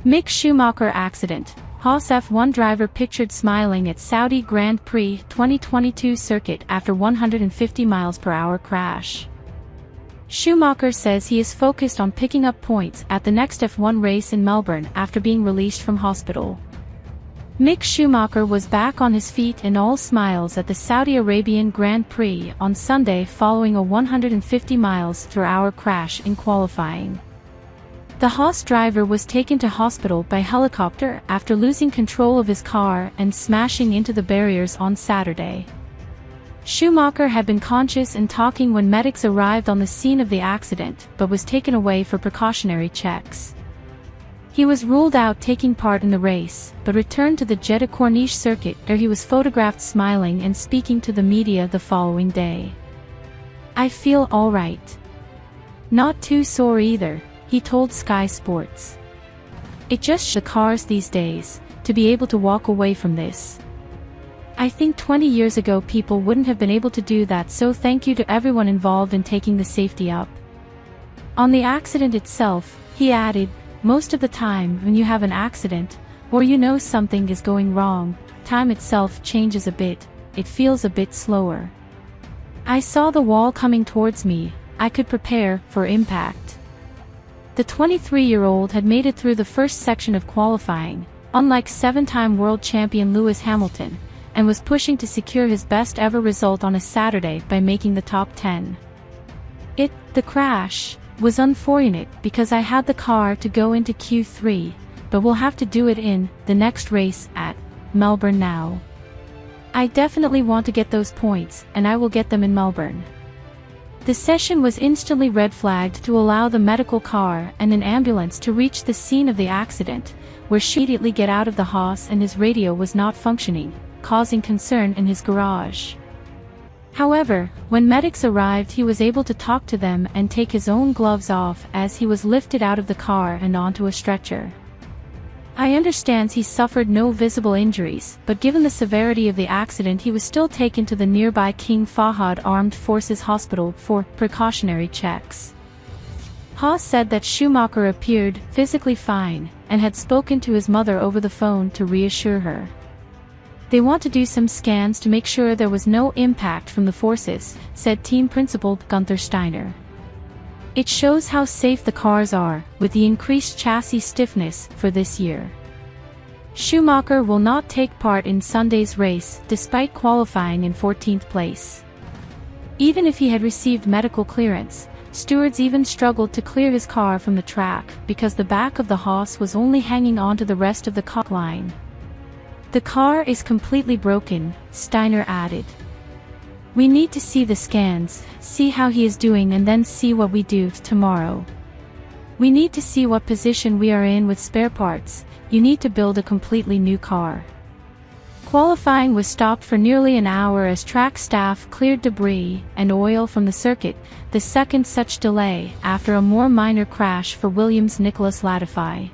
Mick Schumacher accident. Haas F1 driver pictured smiling at Saudi Grand Prix 2022 circuit after 150 mph crash. Schumacher says he is focused on picking up points at the next F1 race in Melbourne after being released from hospital. Mick Schumacher was back on his feet and all smiles at the Saudi Arabian Grand Prix on Sunday following a 150 mph crash in qualifying. The Haas driver was taken to hospital by helicopter after losing control of his car and smashing into the barriers on Saturday. Schumacher had been conscious and talking when medics arrived on the scene of the accident but was taken away for precautionary checks. He was ruled out taking part in the race, but returned to the Jeddah Corniche circuit where he was photographed smiling and speaking to the media the following day. "I feel alright. Not too sore either," he told Sky Sports. "It just the cars these days, to be able to walk away from this. I think 20 years ago people wouldn't have been able to do that, so thank you to everyone involved in taking the safety up." On the accident itself, he added, "Most of the time when you have an accident, or you know something is going wrong, time itself changes a bit, it feels a bit slower. I saw the wall coming towards me, I could prepare for impact." The 23-year-old had made it through the first section of qualifying, unlike seven-time world champion Lewis Hamilton, and was pushing to secure his best ever result on a Saturday by making the top 10. The crash was unfortunate because I had the car to go into Q3, but we'll have to do it in the next race at Melbourne now. I definitely want to get those points, and I will get them in Melbourne. The session was instantly red flagged to allow the medical car and an ambulance to reach the scene of the accident, where she immediately get out of the Haas and his radio was not functioning, causing concern in his garage. However, when medics arrived he was able to talk to them and take his own gloves off as he was lifted out of the car and onto a stretcher. I understand he suffered no visible injuries, but given the severity of the accident he was still taken to the nearby King Fahd Armed Forces Hospital for precautionary checks. Haas said that Schumacher appeared physically fine and had spoken to his mother over the phone to reassure her. "They want to do some scans to make sure there was no impact from the forces," said team principal Gunther Steiner. "It shows how safe the cars are, with the increased chassis stiffness for this year." Schumacher will not take part in Sunday's race, despite qualifying in 14th place. Even if he had received medical clearance, stewards even struggled to clear his car from the track because the back of the Haas was only hanging onto the rest of the cock line. "The car is completely broken," Steiner added. "We need to see the scans, see how he is doing and then see what we do tomorrow. We need to see what position we are in with spare parts. You need to build a completely new car." Qualifying was stopped for nearly an hour as track staff cleared debris and oil from the circuit, the second such delay after a more minor crash for Williams' Nicholas Latifi.